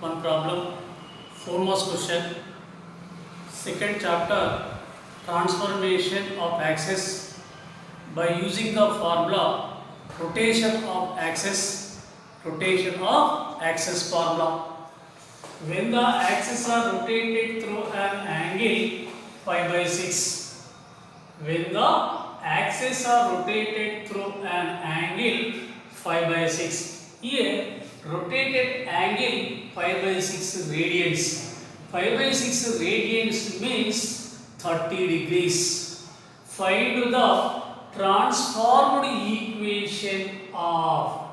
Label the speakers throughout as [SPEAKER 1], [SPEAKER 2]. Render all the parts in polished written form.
[SPEAKER 1] One problem, foremost question. Second chapter, transformation of axis by using the formula rotation of axis formula. When the axes are rotated through an angle pi by 6, when the axes are rotated through an angle pi by 6, here rotated angle pi by 6 radians. Pi by 6 radians means 30 degrees. Find the transformed equation of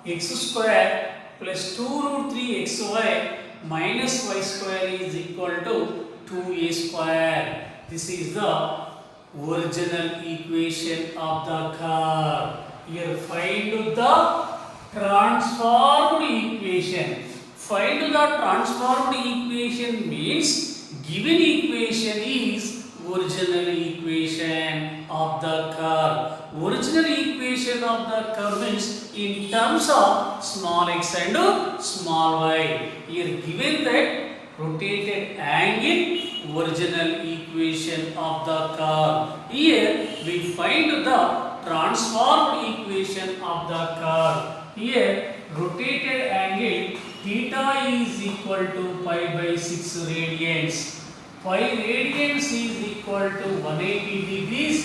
[SPEAKER 1] x square plus 2 root 3 xy minus y square is equal to 2a square. This is the original equation of the curve. Here find the transformed equation. Find the transformed equation means given equation is original equation of the curve. Original equation of the curve means in terms of small x and small y. Here given that rotated angle, original equation of the curve. Here we find the transformed equation of the curve. Here rotated angle theta is equal to pi by 6 radians. Pi radians is equal to 180 degrees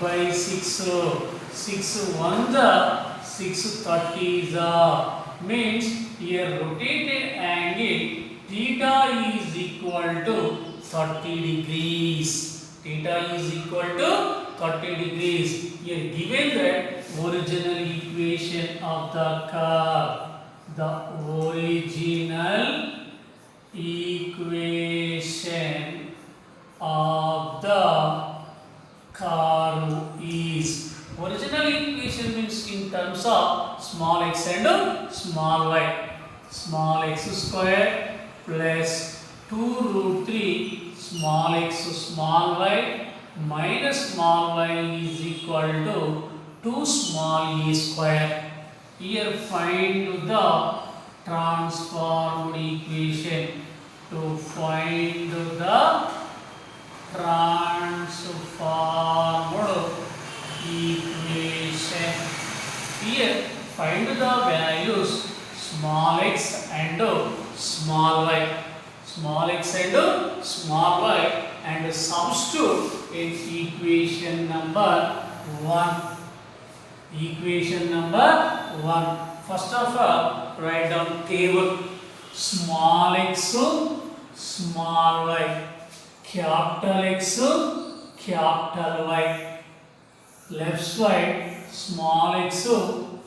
[SPEAKER 1] by 6. 6 1 the 6 30 the means here rotated angle theta is equal to 30 degrees. Theta is equal to 30 degrees. Here given that original equation of the curve. The original equation of the curve is original equation means in terms of small x and small y. Small x square plus 2 root 3 small x small y minus small y is equal to 2 small e square. Here find the transformed equation. To find the transformed equation. Here find the values small x and small y. Small x and small y and substitute in equation number 1. Equation number 1. First of all, write down table. Small x, small y. Capital X, capital Y. Left side, small x,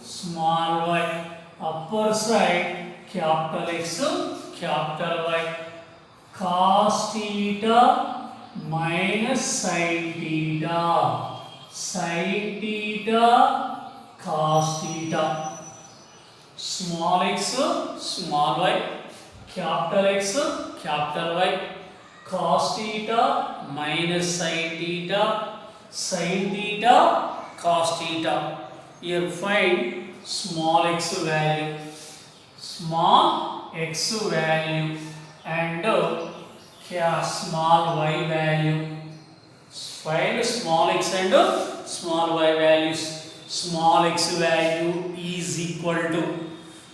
[SPEAKER 1] small y. Upper side, capital X, capital Y. Cos theta minus sin theta. Sin theta, cos theta. Small x, small y. Capital X, capital Y. Cos theta minus sin theta. Sin theta, cos theta. Here find small x value. Small x value and small y value. Find small x and small y values. Small x value is equal to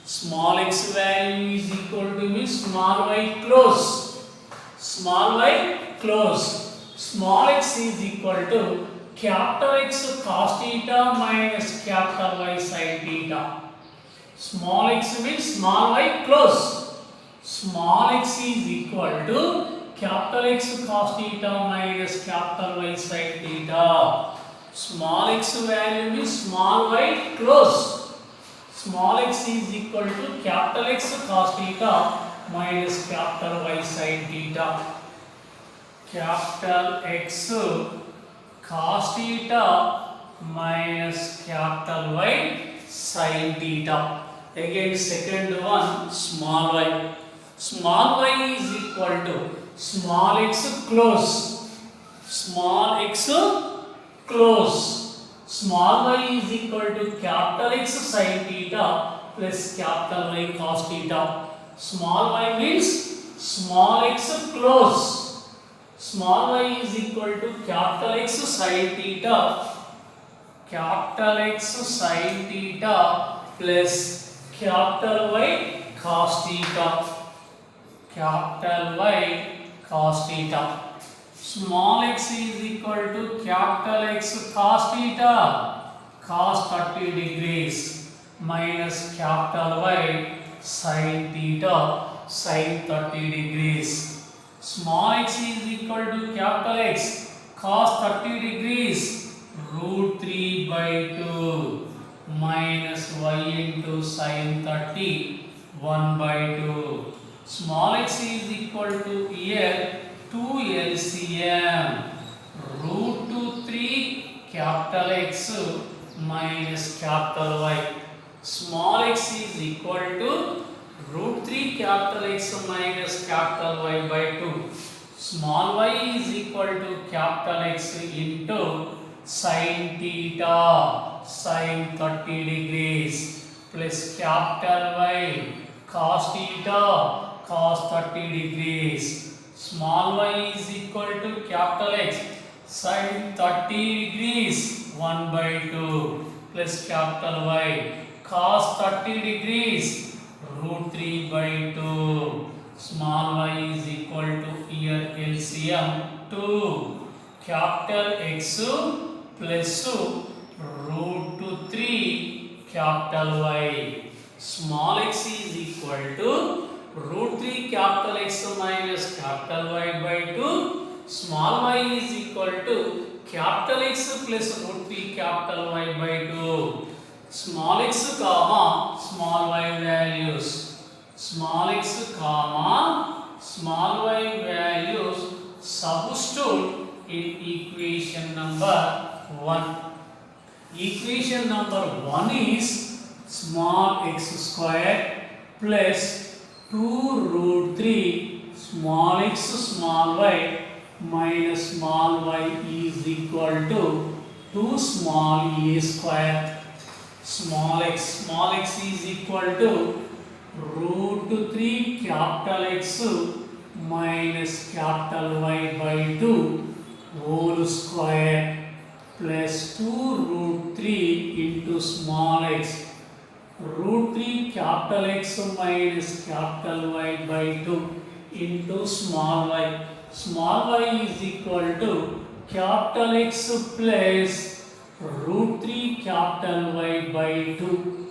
[SPEAKER 1] small x value is equal to means small y close. Small y close. Small x is equal to capital X cos theta minus capital Y sin theta. Small x means small y close. Small x is equal to capital X cos theta minus capital Y sin theta. Small x value means small y close. Small x is equal to capital X cos theta minus capital Y sin theta. Capital X cos theta minus capital Y sin theta. Again second one small y. Small y is equal to small x close. Small x close. small y is equal to capital X sin theta plus capital Y cos theta. Small y means small x close. Small y is equal to capital X sin theta, capital X sin theta plus capital Y cos theta, capital Y cos theta. Small x is equal to capital X cos theta, cos 30 degrees minus capital Y sin theta, sin 30 degrees. Small x is equal to capital X cos 30 degrees root 3 by 2 minus y into sin 30 1 by 2. Small x is equal to here 2 LCM root 2 3 capital X minus capital Y. Small x is equal to root 3 capital X minus capital Y by 2. Small y is equal to capital X into sin theta, sin 30 degrees plus capital Y cos theta, cos 30 degrees. Small y is equal to capital X sin 30 degrees 1 by 2 plus capital Y cos 30 degrees root 3 by 2. Small y is equal to here LCM 2 capital X plus root 2 3 capital Y. Small x is equal to root 3 capital X minus capital Y by 2. Small y is equal to capital X plus root 3 capital Y by 2. Small x comma small y values. Small x comma small y values substitute in equation number 1. Equation number 1 is small x square plus 2 root 3 small x small y minus small y is equal to 2 small a square. Small x is equal to root 3 capital X minus capital Y by 2 whole square plus 2 root 3 into small x. Root 3 capital X minus capital Y by 2 into small y. Small y is equal to capital X plus root 3 capital Y by 2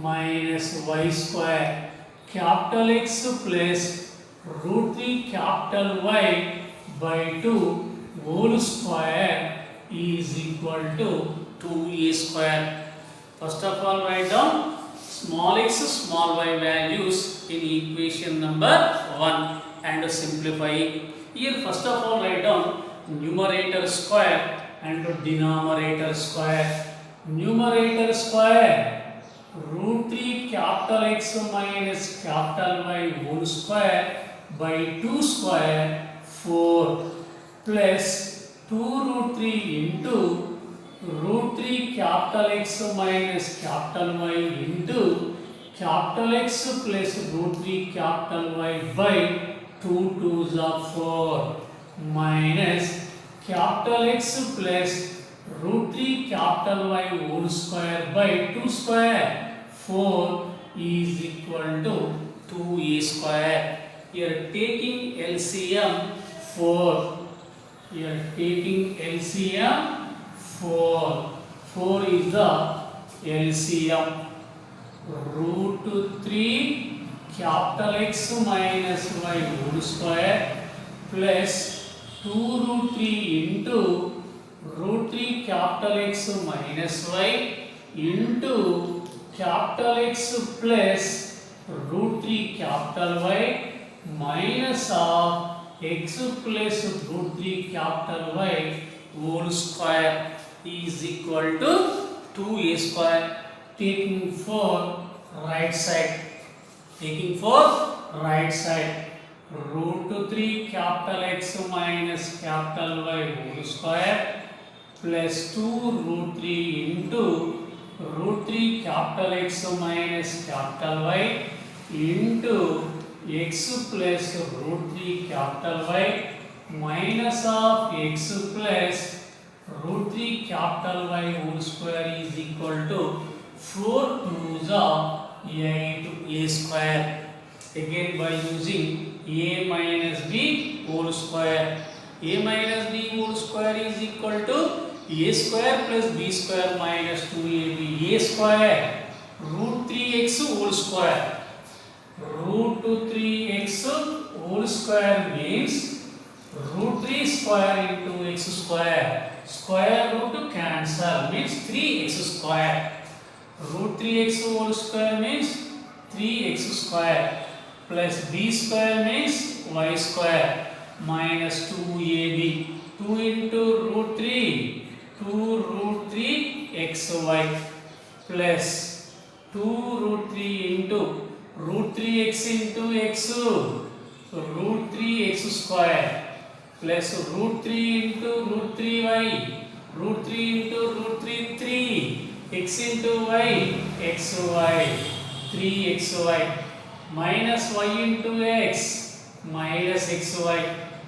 [SPEAKER 1] minus y square. Capital X plus root 3 capital Y by 2 whole square is equal to 2a square. First of all, write down small x small y values in equation number 1 and simplify. Here first of all write down numerator square and denominator square. Numerator square root 3 capital X minus capital Y whole square by 2 square 4 plus 2 root 3 into root 3 capital X minus capital Y into capital X plus root 3 capital Y by 2 2s are 4 minus capital X plus root 3 capital Y whole square by 2 square 4 is equal to 2a square. Here taking LCM 4. Here taking LCM 4. 4 is the LCM. Root 3 capital X minus Y whole square plus 2 root 3 into root 3 capital X minus Y into capital X plus root 3 capital Y minus of x plus root 3 capital Y whole square is equal to 2a square. Taking 4 right side. Taking 4 right side. Root 3 capital X minus capital Y whole square plus 2 root 3 into root 3 capital X minus capital Y into x plus root 3 capital Y minus of x plus root 3 capital Y whole square is equal to 4 2s are 8 a square. Again by using a minus b whole square. A minus b whole square is equal to a square plus b square minus 2ab. A square root 3x whole square. Root 3x whole square means root 3 square into x square. Square root cancel means 3x square. Root 3x whole square means 3x square plus b square means y square minus 2ab. 2 into root 3, 2 root 3 xy plus 2 root 3 into root 3x into x, so root 3x square plus root 3 into root 3y, root 3 into root 3 3, x into y, xy, 3xy minus y into x minus xy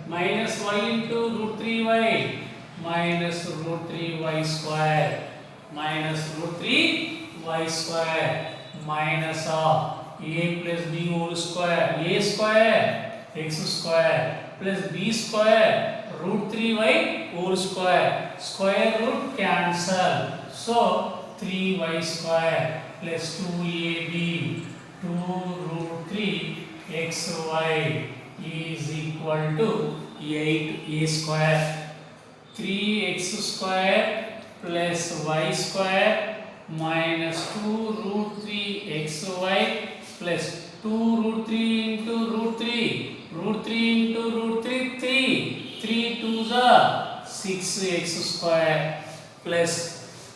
[SPEAKER 1] minus y into root 3y minus root 3y square minus root 3y square minus of a plus b whole square. A square x square plus b square root 3y whole square. Square root cancel. So 3y square plus 2ab 2 root 3 xy is equal to 8a square. 3x square plus y square minus 2 root 3 xy plus 2 root 3 into root 3. Root 3 into root 3 3. 3 2s are 6x square plus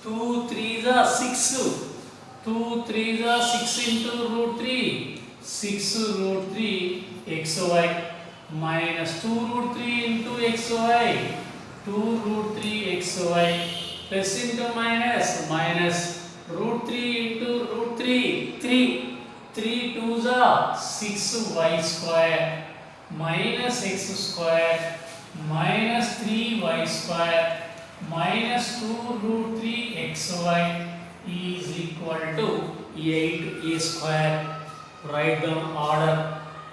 [SPEAKER 1] 2 3s are 6. 2 3s are 6 into root 3. 6 root 3 xy minus 2 root 3 into xy. 2 root 3 xy plus into minus minus root 3 into root 3 3. 3 2s are 6y square minus x square minus 3y square minus 2 root 3 xy is equal to 8a square. Write down order.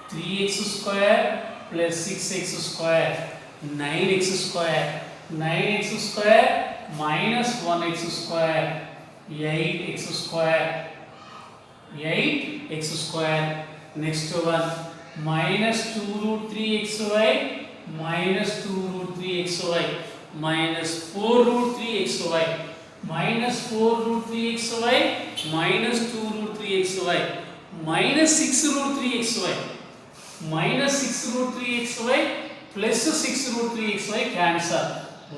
[SPEAKER 1] 3x square plus 6x square 9x square. 9x square minus 1x square 8x square 8x square. Next one minus 2 root 3 xy minus 2 root 3 xy minus 4 root 3 xy minus 4 root 3 xy minus 2 root 3 xy minus 6 root 3 xy minus 6 root 3 xy plus 6 root 3 xy cancel.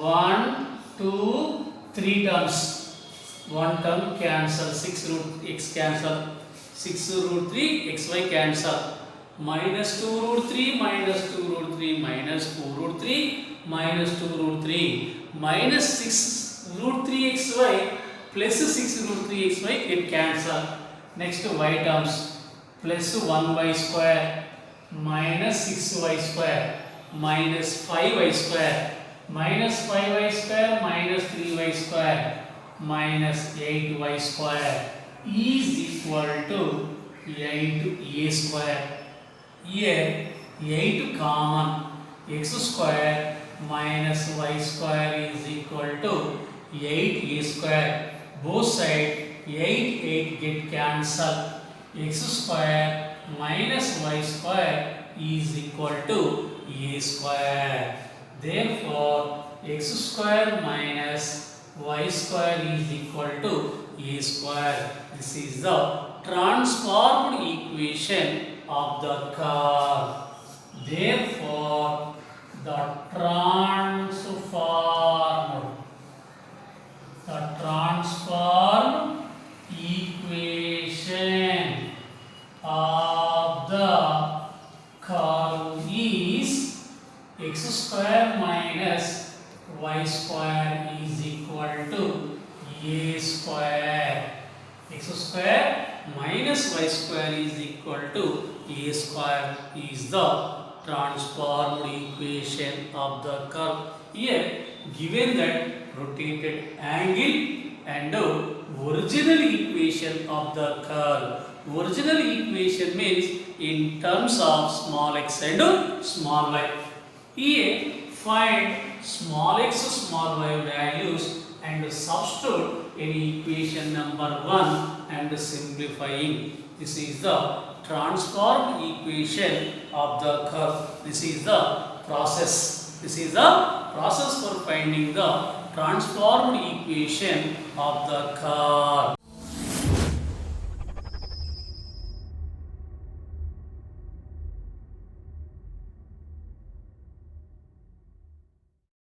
[SPEAKER 1] 1 2 3 terms. One term cancel. 6 root x cancel. 6 root 3 xy cancel. Minus 2 root 3 minus 2 root 3 minus 4 root 3 minus 2 root 3 minus 6 root 3 xy plus 6 root 3 xy get cancel. Next y terms plus 1y square minus 6y square minus 5y square minus 5y square minus 3y square minus 8y square is equal to 8a square. Here 8 common. X square minus y square is equal to 8a square. Both sides 8 get cancelled. X square minus y square is equal to a square. Therefore x square minus y square is equal to a square. This is the transformed equation of the curve. Therefore the transformed equation of the curve is x square minus y square is equal x square minus y square is equal to a square is the transformed equation of the curve. Here given that rotated angle and original equation of the curve. Original equation means in terms of small x and small y. Here find small x, small y values and substitute in equation number 1 and simplifying. This is the transformed equation of the curve. This is the process. This is the process for finding the transformed equation of the curve.